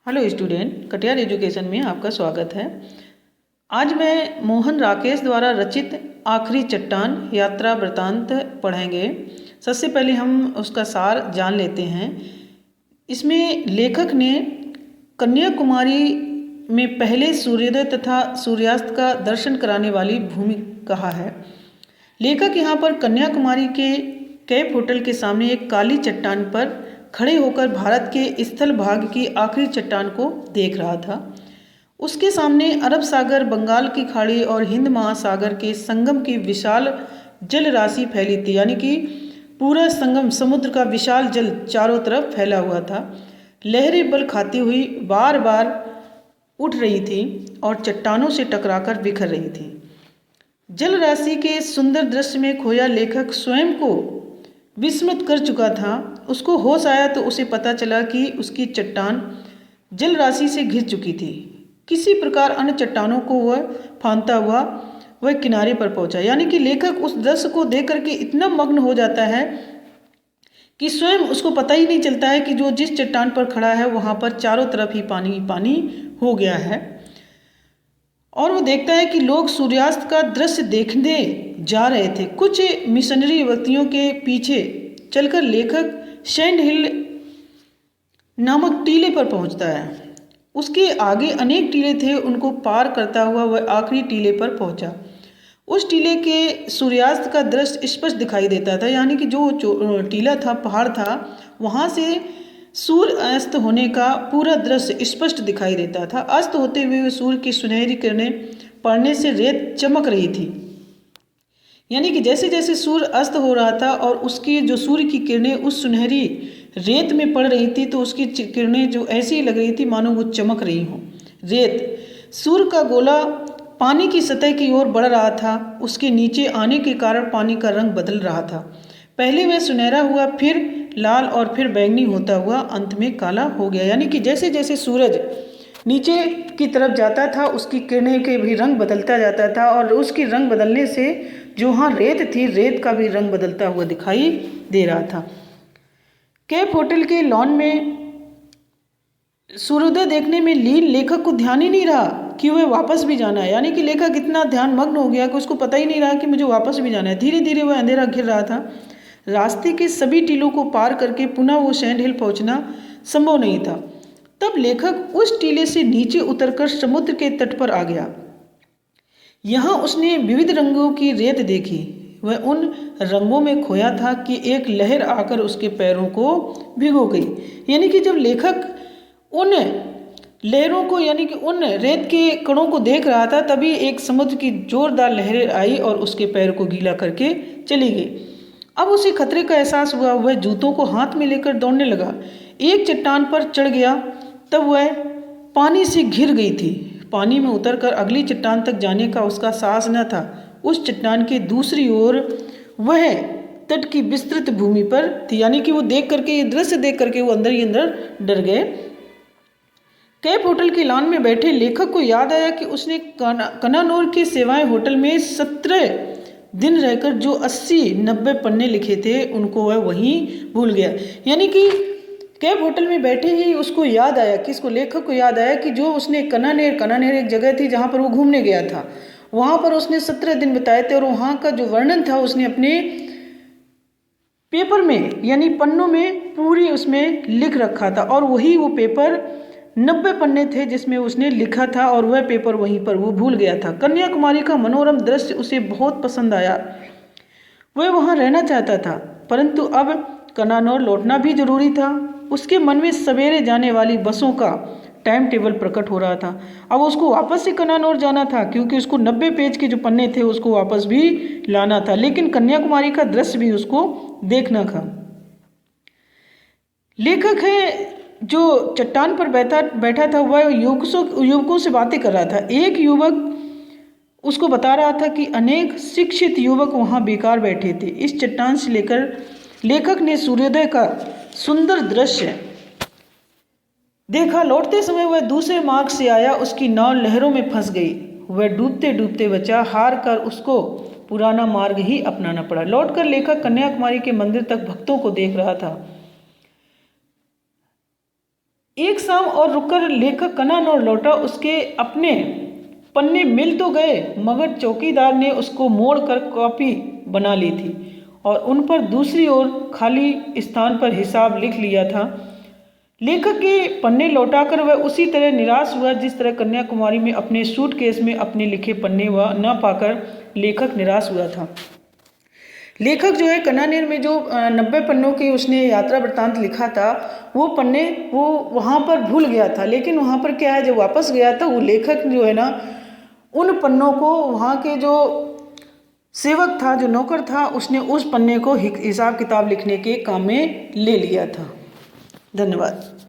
Hello student, Katiyar education में आपका स्वागत है। आज मैं मोहन राकेश द्वारा रचित आखिरी चट्टान यात्रा वृतांत पढ़ेंगे। सबसे पहले हम उसका सार जान लेते हैं। इसमें लेखक ने कन्याकुमारी में पहले सूर्योदय तथा सूर्यास्त का दर्शन कराने वाली भूमि कहा है। लेखक यहाँ पर कन्याकुमारी के कैप होटल के सामने एक काली चट्टान पर खड़े होकर भारत के स्थल भाग की आखिरी चट्टान को देख रहा था। उसके सामने अरब सागर, बंगाल की खाड़ी और हिंद महासागर के संगम की विशाल जल राशि फैली थी, यानी कि पूरा संगम समुद्र का विशाल जल चारों तरफ फैला हुआ था। लहरें बल खाती हुई बार बार उठ रही थी और चट्टानों से टकराकर बिखर रही थी। जल राशि के सुंदर दृश्य में खोया लेखक स्वयं को विस्मित कर चुका था। उसको होश आया तो उसे पता चला कि उसकी चट्टान जल राशि से घिर चुकी थी। किसी प्रकार अन्य चट्टानों को वह फांदता हुआ वह किनारे पर पहुंचा। यानी कि लेखक उस दृश्य को देख करके इतना मग्न हो जाता है कि स्वयं उसको पता ही नहीं चलता है कि जो जिस चट्टान पर खड़ा है वहां पर चारों तरफ ही पानी पानी हो गया है। और वो देखता है कि लोग सूर्यास्त का दृश्य देखने जा रहे थे। कुछ मिशनरी व्यक्तियों के पीछे चलकर लेखक सैंड हिल नामक टीले पर पहुंचता है। उसके आगे अनेक टीले थे। उनको पार करता हुआ वह आखिरी टीले पर पहुंचा। उस टीले के सूर्यास्त का दृश्य स्पष्ट दिखाई देता था, यानी कि जो टीला था, पहाड़ था, वहां से सूर्य अस्त होने का पूरा दृश्य स्पष्ट दिखाई देता था। अस्त होते हुए सूर्य की सुनहरी किरणें पड़ने से रेत चमक रही थी। यानी कि जैसे जैसे सूर्य अस्त हो रहा था और उसकी जो सूर्य की किरणें उस सुनहरी रेत में पड़ रही थी, तो उसकी किरणें जो ऐसी लग रही थी मानो वो चमक रही हो। रेत, सूर्य का गोला पानी की सतह की ओर बढ़ रहा था। उसके नीचे आने के कारण पानी का रंग बदल रहा था। पहले वह सुनहरा हुआ, फिर लाल और फिर बैंगनी होता हुआ अंत में काला हो गया। यानी कि जैसे जैसे सूरज नीचे की तरफ जाता था उसकी किरणें के भी रंग बदलता जाता था, और उसकी रंग बदलने से जो वहाँ रेत थी, रेत का भी रंग बदलता हुआ दिखाई दे रहा था। कैप होटल के लॉन में सूर्योदय देखने में लीन लेखक को ध्यान ही नहीं रहा कि वह वापस भी जाना है। यानी कि लेखक इतना ध्यान मग्न हो गया कि उसको पता ही नहीं रहा कि मुझे वापस भी जाना है। धीरे धीरे वह अंधेरा घिर रहा था। रास्ते के सभी टीलों को पार करके पुनः वो सैंड हिल पहुंचना संभव नहीं था। तब लेखक उस टीले से नीचे उतरकर समुद्र के तट पर आ गया। यहाँ उसने विविध रंगों की रेत देखी। वह उन रंगों में खोया था कि एक लहर आकर उसके पैरों को भिगो गई। यानी कि जब लेखक उन लहरों को, यानी कि उन रेत के कणों को देख रहा था, तभी एक समुद्र की जोरदार लहरें आई और उसके पैर को गीला करके चली गई। अब उसे खतरे का एहसास हुआ। वह जूतों को हाथ में लेकर दौड़ने लगा। एक चट्टान पर चढ़ गया, तब वह पानी से घिर गई थी। पानी में उतरकर अगली चट्टान तक जाने का उसका साहस न था। उस चट्टान के दूसरी ओर वह तट की विस्तृत भूमि पर थी। यानी कि वो देख करके, ये दृश्य देख करके वो अंदर ही अंदर डर गए। कैप होटल के लॉन में बैठे लेखक को याद आया कि उसने कनानौर के सेवाएं होटल में 17 दिन रहकर जो 80-90 पन्ने लिखे थे, उनको वह वहीं भूल गया। यानी कि कैप होटल में बैठे ही उसको याद आया, कि इसको लेखक को याद आया कि जो उसने कनानेर एक जगह थी जहाँ पर वो घूमने गया था, वहाँ पर उसने 17 दिन बिताए थे, और वहाँ का जो वर्णन था उसने अपने पेपर में, यानी पन्नों में पूरी उसमें लिख रखा था। और वही वो पेपर 90 पन्ने थे जिसमें उसने लिखा था, और वह पेपर वहीं पर वो भूल गया था। कन्याकुमारी का मनोरम दृश्य उसे बहुत पसंद आया। वह वहाँ रहना चाहता था, परंतु अब कनानौर लौटना भी जरूरी था। उसके मन में सवेरे जाने वाली बसों का टाइम टेबल प्रकट हो रहा था। अब उसको वापस से कनानौर जाना था, क्योंकि उसको 90 पेज के जो पन्ने थे उसको वापस भी लाना था, लेकिन कन्याकुमारी का दृश्य भी उसको देखना था। लेखक है जो चट्टान पर बैठा था, वह युवकों से बातें कर रहा था। एक युवक उसको बता रहा था कि अनेक शिक्षित युवक वहाँ बेकार बैठे थे। इस चट्टान से लेकर लेखक ने सूर्योदय का सुंदर दृश्य देखा। लौटते समय वह दूसरे मार्ग से आया। उसकी नाव लहरों में फंस गई। वह डूबते डूबते बचा। हार कर उसको पुराना मार्ग ही अपनाना पड़ा। लौटकर लेखक कन्याकुमारी के मंदिर तक भक्तों को देख रहा था। एक शाम और रुककर लेखक कन्नानौर लौटा। उसके अपने पन्ने मिल तो गए मगर चौकीदार ने उसको मोड़कर कॉपी बना ली थी और उन पर दूसरी ओर खाली स्थान पर हिसाब लिख लिया था। लेखक के पन्ने लौटाकर वह उसी तरह निराश हुआ जिस तरह कन्याकुमारी में अपने सूटकेस में अपने लिखे पन्ने न पाकर लेखक निराश हुआ था। लेखक जो है कन्नानेर में जो 90 पन्नों की उसने यात्रा वृत्तांत लिखा था, वो पन्ने वो वहाँ पर भूल गया था। लेकिन वहाँ पर क्या है, जब वापस गया था वो लेखक जो है ना, उन पन्नों को वहाँ के जो सेवक था, जो नौकर था, उसने उस पन्ने को हिसाब किताब लिखने के काम में ले लिया था। धन्यवाद।